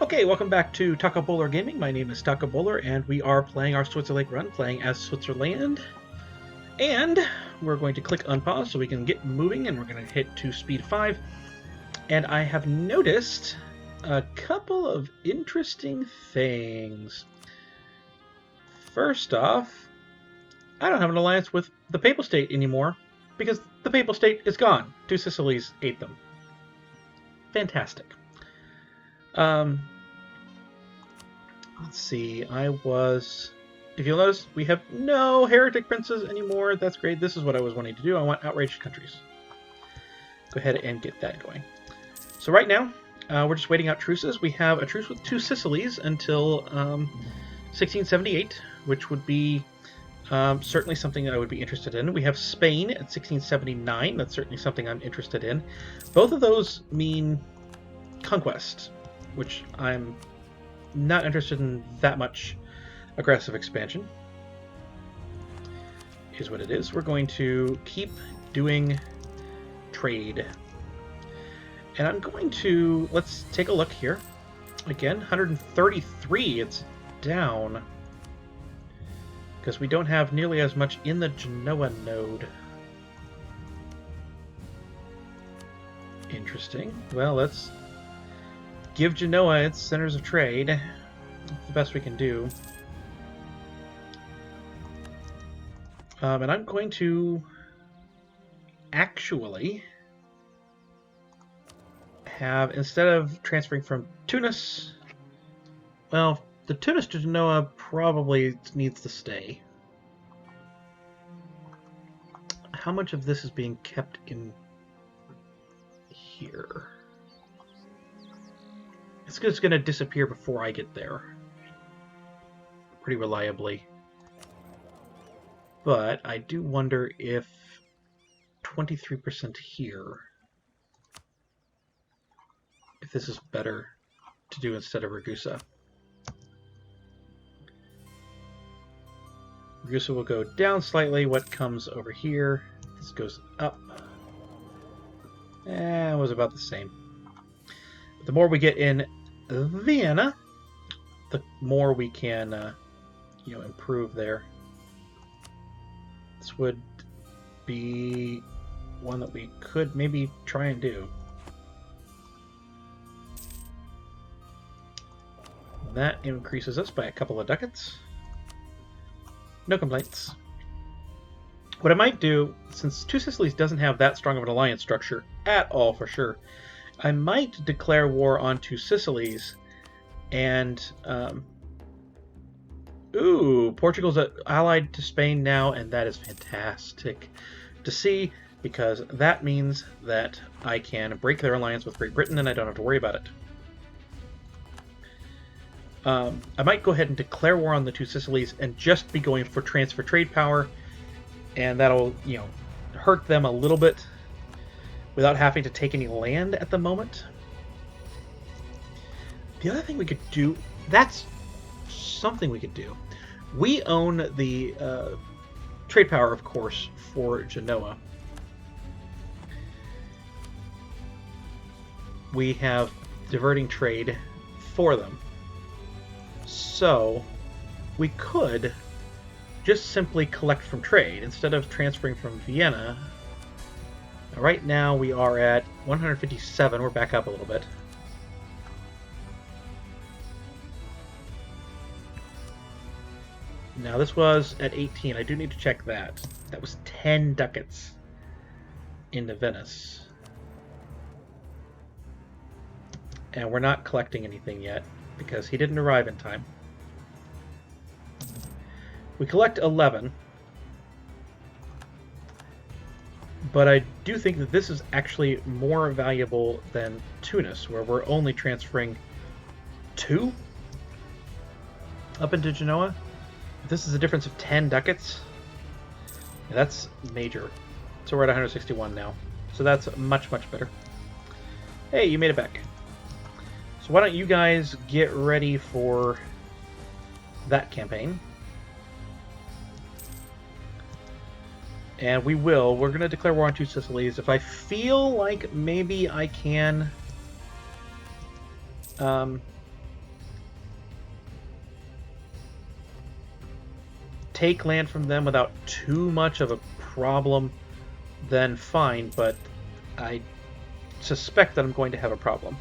Okay, welcome back to Taco Bowler Gaming. My name is Taco Bowler, and we are playing our Switzerlake run, playing as Switzerland. And we're going to click unpause so we can get moving, and we're going to hit to speed 5. And I have noticed a couple of interesting things. First off, I don't have an alliance with the Papal State anymore, because the Papal State is gone. Two Sicilies ate them. Fantastic. Let's see, if you'll notice, we have no heretic princes anymore. That's great. This is what I was wanting to do. I want outraged countries. Go ahead and get that going. So right now, we're just waiting out truces. We have a truce with two Sicilies until 1678, which would be certainly something that I would be interested in. We have Spain at 1679. That's certainly something I'm interested in. Both of those mean conquest, which I'm not interested in that much aggressive expansion. Is what it is. We're going to keep doing trade. And I'm going to, let's take a look here. Again, 133, it's down. Because we don't have nearly as much in the Genoa node. Interesting. Well, let's give Genoa its centers of trade. That's the best we can do. And I'm going to actually have, instead of transferring from Tunis, well, the Tunis to Genoa probably needs to stay. How much of this is being kept in here? It's just going to disappear before I get there. Pretty reliably. But I do wonder if 23% here, if this is better to do instead of Ragusa. Ragusa will go down slightly. What comes over here? This goes up. It was about the same. But the more we get in Vienna, the more we can, improve there. This would be one that we could maybe try and do. That increases us by a couple of ducats. No complaints. What I might do, since Two Sicilies doesn't have that strong of an alliance structure at all for sure, I might declare war on Two Sicilies and Portugal's allied to Spain now, and that is fantastic to see, because that means that I can break their alliance with Great Britain and I don't have to worry about it. I might go ahead and declare war on the Two Sicilies and just be going for transfer trade power, and that'll, hurt them a little bit without having to take any land at the moment. The other thing we could do, that's something we could do. We own the trade power, of course, for Genoa. We have diverting trade for them. So we could just simply collect from trade instead of transferring from Vienna. Right now we are at 157. We're back up a little bit. Now this was at 18. I do need to check that. That was 10 ducats into Venice. And we're not collecting anything yet because he didn't arrive in time. We collect 11. But I do think that this is actually more valuable than Tunis, where we're only transferring 2 up into Genoa. This is a difference of 10 ducats. Yeah, that's major. So we're at 161 now. So that's much, much better. Hey, you made it back. So why don't you guys get ready for that campaign. And we will. We're going to declare war on Two Sicilies. If I feel like maybe I can take land from them without too much of a problem, then fine, but I suspect that I'm going to have a problem,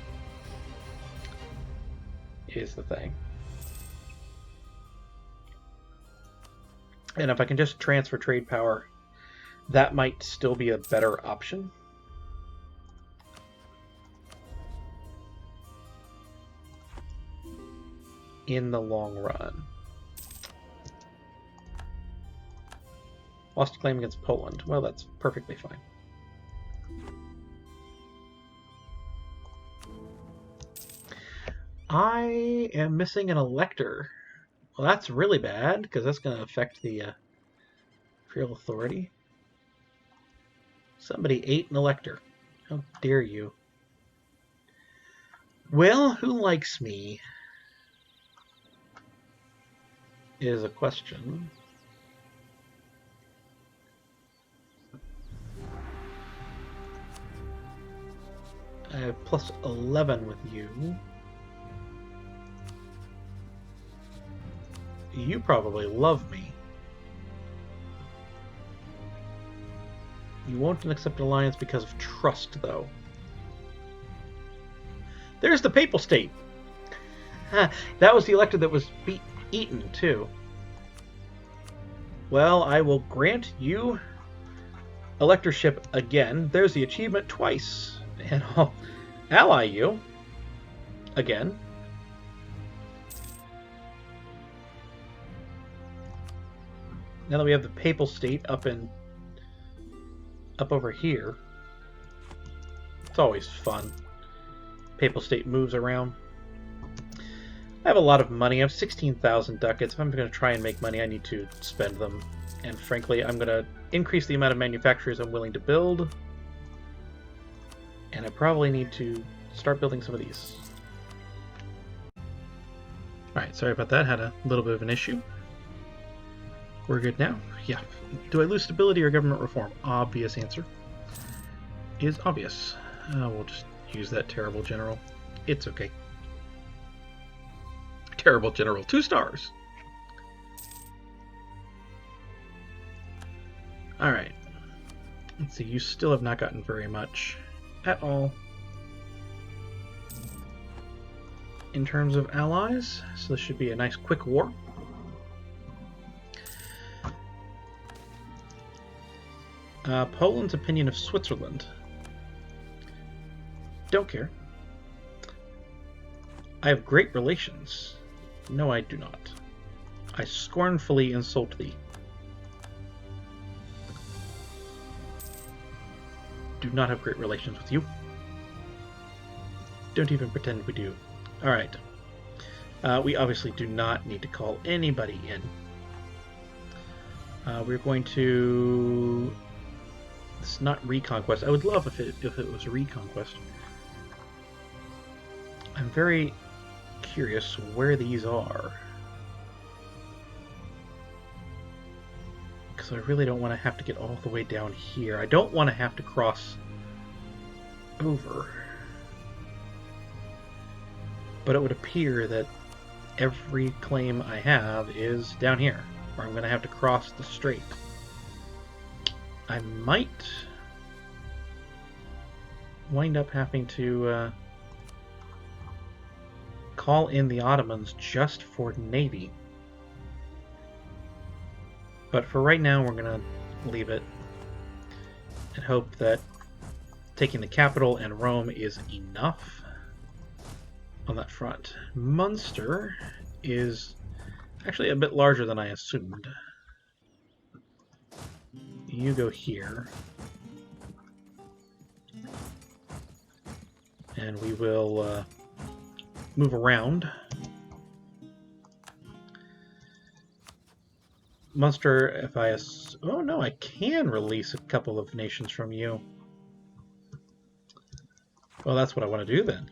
is the thing. And if I can just transfer trade power, that might still be a better option. In the long run. Lost a claim against Poland. Well, that's perfectly fine. I am missing an elector. Well, that's really bad, because that's going to affect the Imperial Authority. Somebody ate an elector. How dare you? Well, who likes me? Is a question. I have plus 11 with you. You probably love me. You won't accept alliance because of trust, though. There's the Papal State. That was the elector that was eaten, too. Well, I will grant you electorship again. There's the achievement twice. And I'll ally you again. Now that we have the Papal State up over here, it's always fun. Papal State moves around. I have a lot of money. I have 16,000 ducats. If I'm going to try and make money, I need to spend them. And frankly, I'm going to increase the amount of manufacturers I'm willing to build. And I probably need to start building some of these. Alright, sorry about that. Had a little bit of an issue. We're good now? Yeah. Do I lose stability or government reform? Obvious answer is obvious. We'll just use that terrible general. It's okay. Terrible general. 2 stars. Alright. Let's see. You still have not gotten very much at all in terms of allies. So this should be a nice quick war. Poland's opinion of Switzerland. Don't care. I have great relations. No, I do not. I scornfully insult thee. Do not have great relations with you. Don't even pretend we do. Alright. We obviously do not need to call anybody in. We're going to... It's not reconquest. I would love if it was a reconquest. I'm very curious where these are. Because I really don't want to have to get all the way down here. I don't want to have to cross over. But it would appear that every claim I have is down here, where I'm going to have to cross the strait. I might wind up having to call in the Ottomans just for navy. But for right now, we're going to leave it and hope that taking the capital and Rome is enough on that front. Munster is actually a bit larger than I assumed. You go here. And we will move around. Munster, if I... Oh no, I can release a couple of nations from you. Well, that's what I want to do then.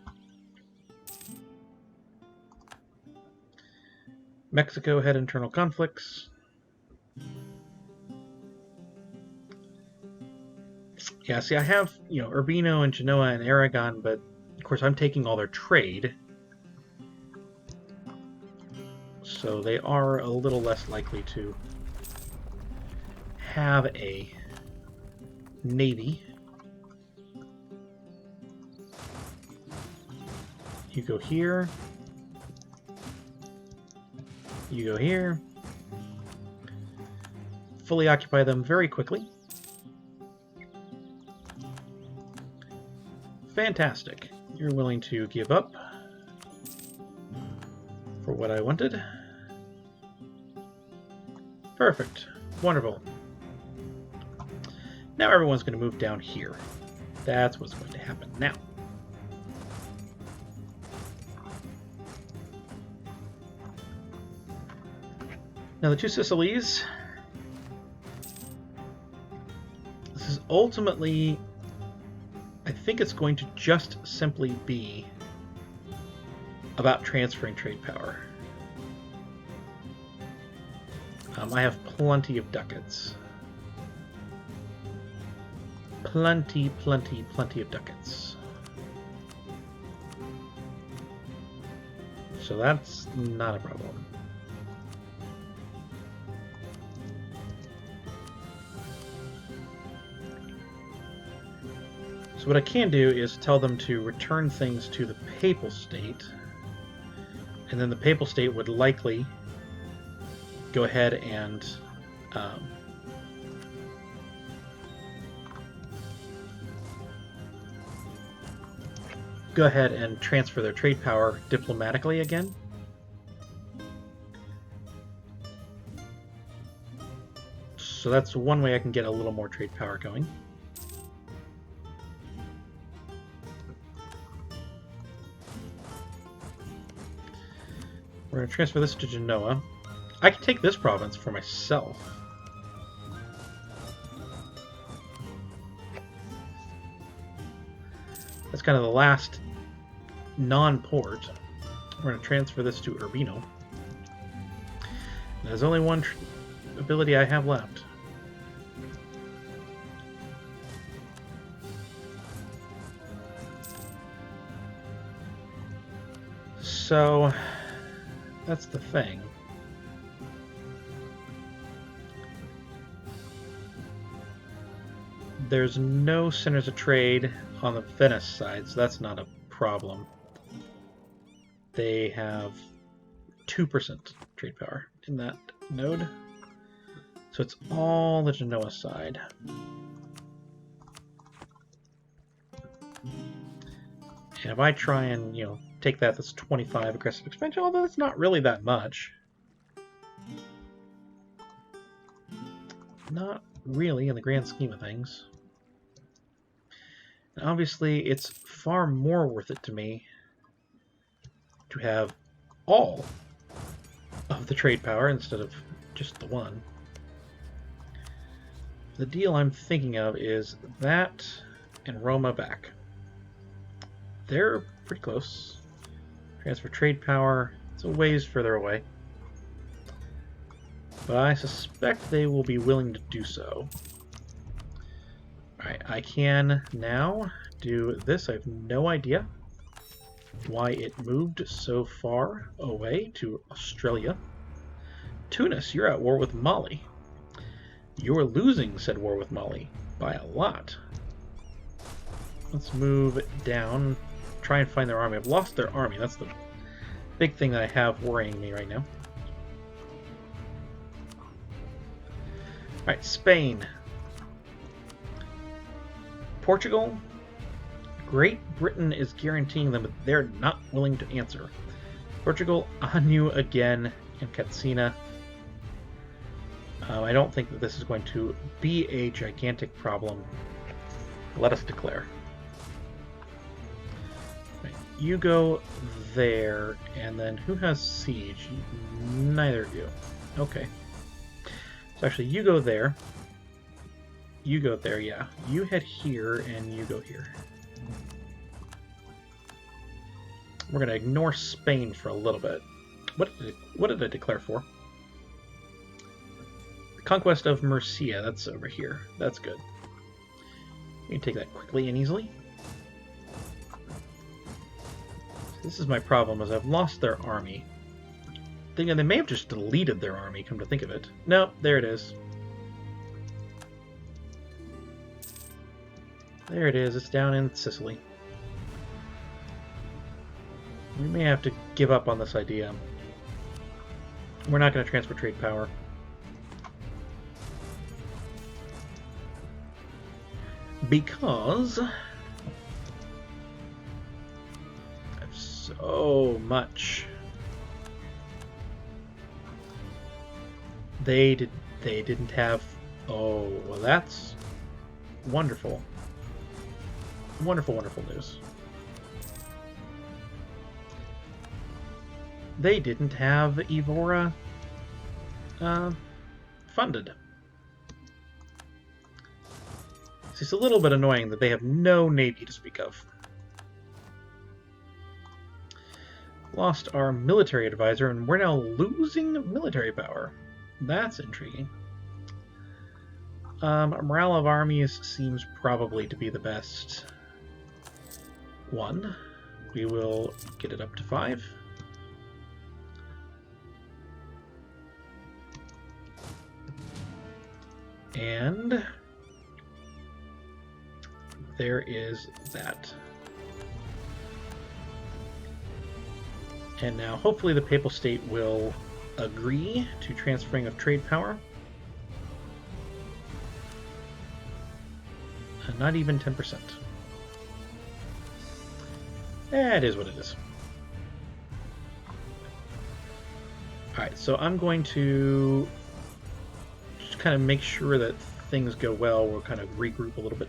Mexico had internal conflicts. Yeah, see, I have, Urbino and Genoa and Aragon, but of course I'm taking all their trade. So they are a little less likely to have a navy. You go here. You go here. Fully occupy them very quickly. Fantastic. You're willing to give up for what I wanted. Perfect. Wonderful. Now everyone's going to move down here. That's what's going to happen now. Now the two Sicilies. This is ultimately, I think it's going to just simply be about transferring trade power. I have plenty of ducats. Plenty of ducats. So that's not a problem. So what I can do is tell them to return things to the Papal State, and then the Papal State would likely go ahead and transfer their trade power diplomatically again. So that's one way I can get a little more trade power going. We're going to transfer this to Genoa. I can take this province for myself. That's kind of the last non-port. We're going to transfer this to Urbino. There's only one ability I have left. So that's the thing. There's no centers of trade on the Venice side, so that's not a problem. They have 2% trade power in that node. So it's all the Genoa side. And if I try and, take that, that's 25 aggressive expansion, although that's not really that much. Not really in the grand scheme of things. And obviously, it's far more worth it to me to have all of the trade power instead of just the one. The deal I'm thinking of is that and Roma back. They're pretty close. Transfer trade power, it's a ways further away. But I suspect they will be willing to do so. Alright, I can now do this. I have no idea why it moved so far away to Australia. Tunis, you're at war with Mali. You're losing said war with Mali by a lot. Let's move down, try and find their army. I've lost their army. That's the big thing that I have worrying me right now. Alright, Spain. Portugal. Great Britain is guaranteeing them, but they're not willing to answer. Portugal, on you again, and Katsina. I don't think that this is going to be a gigantic problem. Let us declare. Right, you go there, and then who has siege? Neither of you. Okay. So actually, you go there. You go there, yeah. You head here, and you go here. We're going to ignore Spain for a little bit. What did I declare for? The conquest of Murcia, that's over here. That's good. You can take that quickly and easily. This is my problem, is I've lost their army. Thinking they may have just deleted their army, come to think of it. No, there it is. There it is. It's down in Sicily. We may have to give up on this idea. We're not going to transfer trade power. Because I have so much. They didn't have. Oh, well, that's wonderful. Wonderful, wonderful news. They didn't have Evora funded. So it's a little bit annoying that they have no navy to speak of. Lost our military advisor, and we're now losing military power. That's intriguing. Morale of armies seems probably to be the best one. We will get it up to 5. And there is that. And now hopefully the Papal State will agree to transferring of trade power. Not even 10%. It is what it is. Alright, so I'm going to just kind of make sure that things go well. We'll kind of regroup a little bit.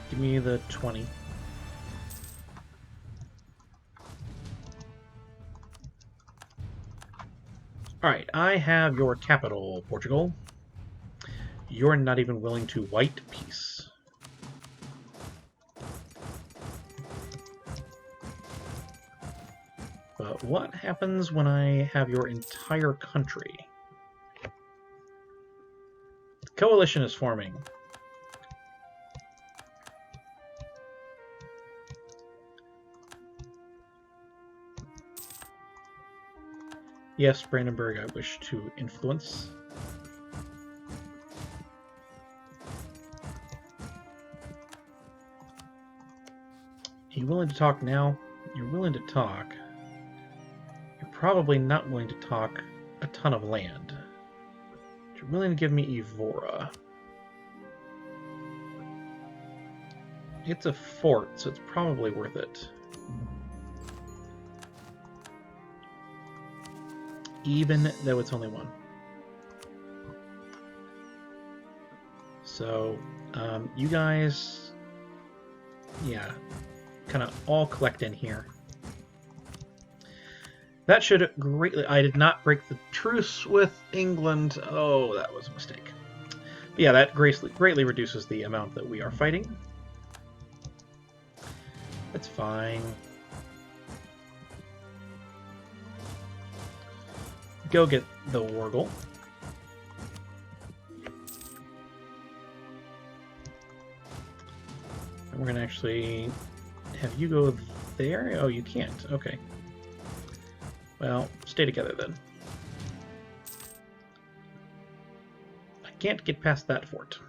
Give me the 20. Alright, I have your capital, Portugal. You're not even willing to white peace. But what happens when I have your entire country? The coalition is forming. Yes, Brandenburg, I wish to influence. Are you willing to talk now? You're willing to talk. You're probably not willing to talk a ton of land. You're willing to give me Evora. It's a fort, so it's probably worth it. Even though it's only 1. So, you guys, yeah, kind of all collect in here. That should greatly... I did not break the truce with England. Oh, that was a mistake. But yeah, that greatly reduces the amount that we are fighting. That's fine. Go get the Wargle. And we're going to actually have you go there. Oh, you can't. Okay. Well, stay together then. I can't get past that fort.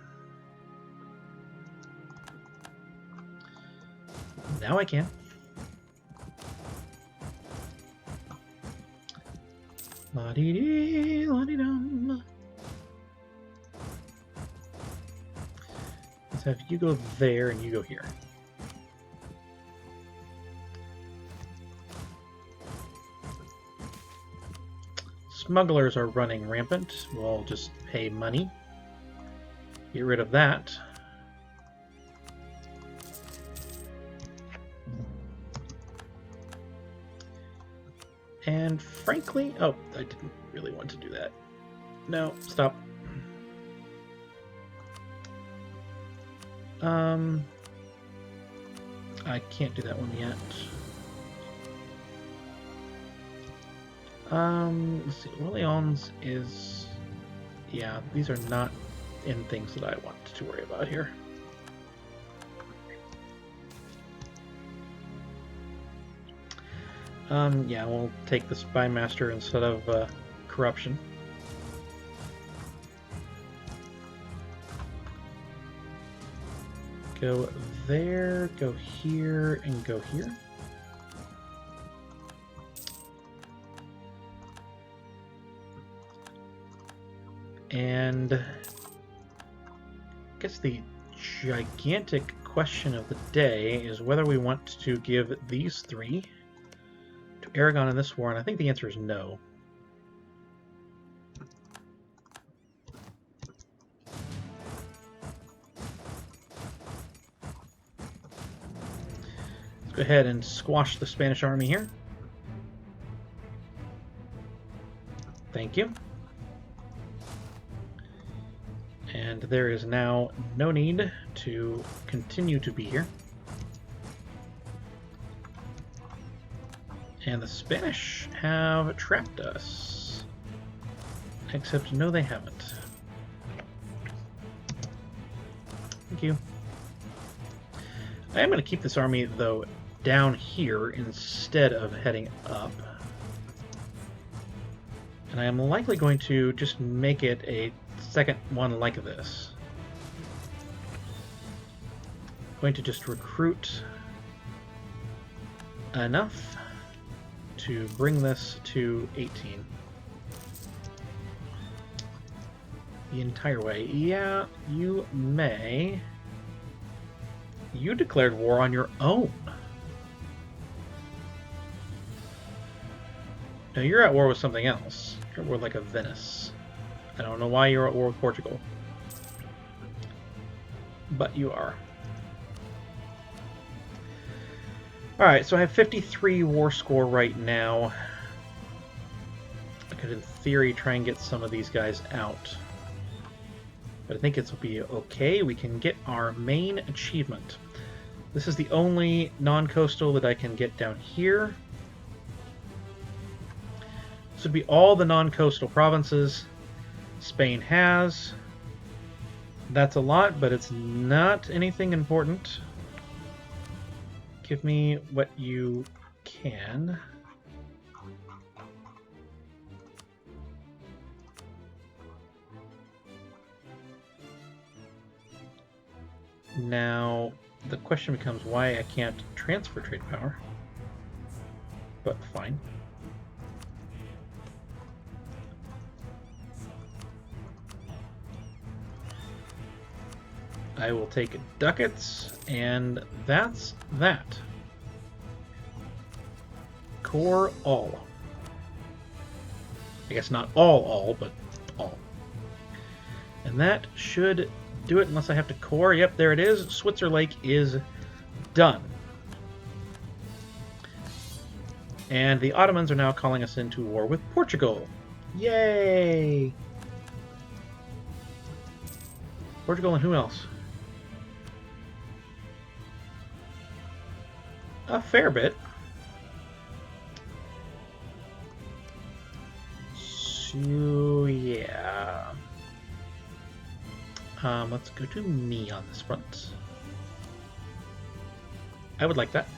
Now I can. La-dee-dee, la-dee-dum. Let's have you go there and you go here. Smugglers are running rampant. We'll just pay money. Get rid of that. And frankly, oh, I didn't really want to do that. No, stop. I can't do that one yet. Let's see, Orleans is... Yeah, these are not in things that I want to worry about here. Yeah, we'll take the Spy Master instead of Corruption. Go there, go here, and go here. And I guess the gigantic question of the day is whether we want to give these three to Aragon in this war, and I think the answer is no. Let's go ahead and squash the Spanish army here. Thank you. And there is now no need to continue to be here. And the Spanish have trapped us. Except, no, they haven't. Thank you. I am going to keep this army, though, down here instead of heading up. And I am likely going to just make it a second one like this. I'm going to just recruit enough to bring this to 18. The entire way. Yeah, you may. You declared war on your own. Now you're at war with something else. You're at war like a Venice. I don't know why you're at war with Portugal. But you are. Alright, so I have 53 war score right now. I could, in theory, try and get some of these guys out. But I think it'll be okay. We can get our main achievement. This is the only non-coastal that I can get down here. This would be all the non-coastal provinces Spain has. That's a lot, but it's not anything important. Give me what you can. Now, the question becomes why I can't transfer trade power. But fine. I will take ducats, and that's that. Core all. I guess not all, but all. And that should do it unless I have to core. Yep, there it is. Switzerlake is done. And the Ottomans are now calling us into war with Portugal. Yay! Portugal and who else? A fair bit. So, yeah. Let's go to me on this front. I would like that.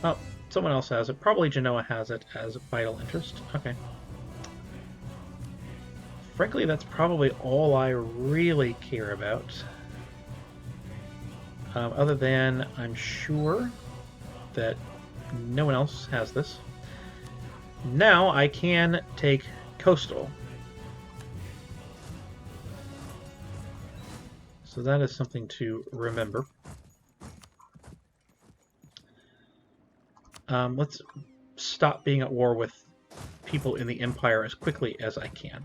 Oh, someone else has it. Probably Genoa has it as a vital interest. Okay. Frankly, that's probably all I really care about. Other than I'm sure that no one else has this. Now I can take coastal. So that is something to remember. Let's stop being at war with people in the Empire as quickly as I can.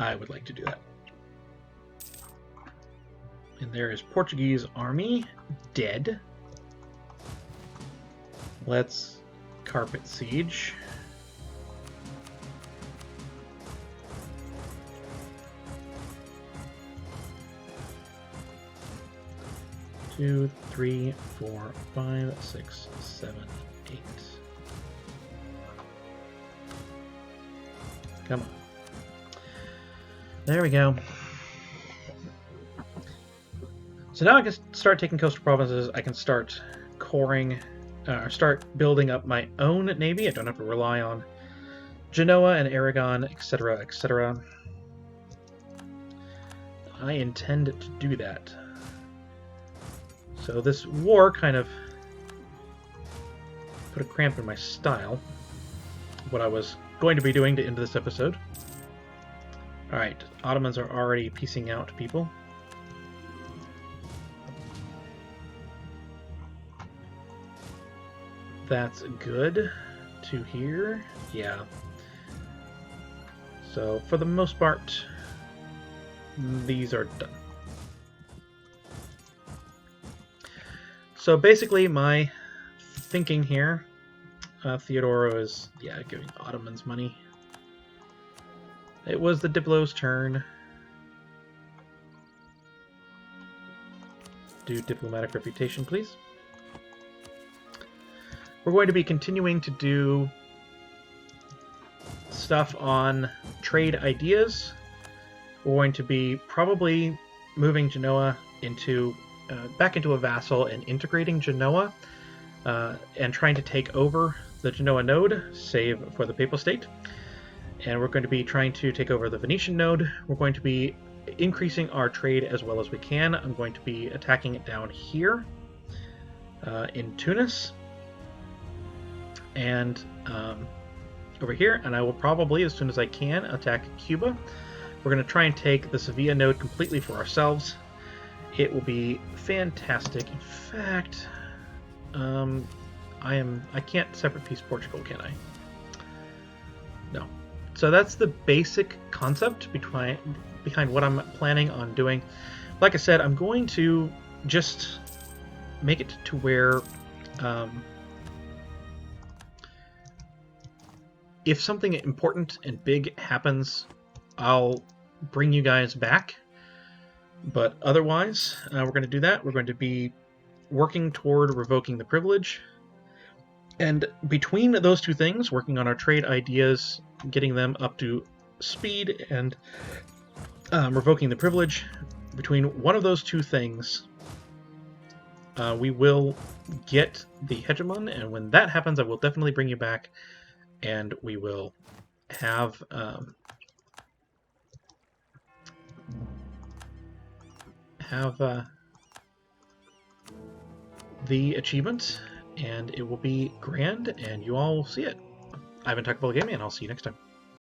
I would like to do that. And there is Portuguese army dead. Let's carpet siege. Two, 3, 4, 5, 6, 7, 8. Come on. There we go. So now I can start taking coastal provinces. I can start start building up my own navy. I don't have to rely on Genoa and Aragon, etc., etc. I intend to do that. So this war kind of put a cramp in my style. What I was going to be doing to end this episode. Alright, Ottomans are already piecing out people. That's good to hear. Yeah. So, for the most part, these are done. So basically, my thinking here, Theodoro is, yeah, giving Ottomans money. It was the Diplo's turn. Do diplomatic reputation, please. We're going to be continuing to do stuff on trade ideas. We're going to be probably moving Genoa into back into a vassal and integrating Genoa and trying to take over the Genoa node, save for the Papal State. And we're going to be trying to take over the Venetian node. We're going to be increasing our trade as well as we can. I'm going to be attacking it down here in Tunis and over here, and I will probably, as soon as I can, attack Cuba. We're going to try and take the Sevilla node completely for ourselves. It will be fantastic. In fact, I can't separate piece Portugal, can I? No. So that's the basic concept behind what I'm planning on doing. Like I said, I'm going to just make it to where if something important and big happens, I'll bring you guys back. But otherwise, we're going to do that. We're going to be working toward revoking the privilege. And between those two things, working on our trade ideas, getting them up to speed, and revoking the privilege, between one of those two things, we will get the Hegemon. And when that happens, I will definitely bring you back. And we will have the achievement, and it will be grand, and you all will see it. I've been Tuckable Gaming, and I'll see you next time.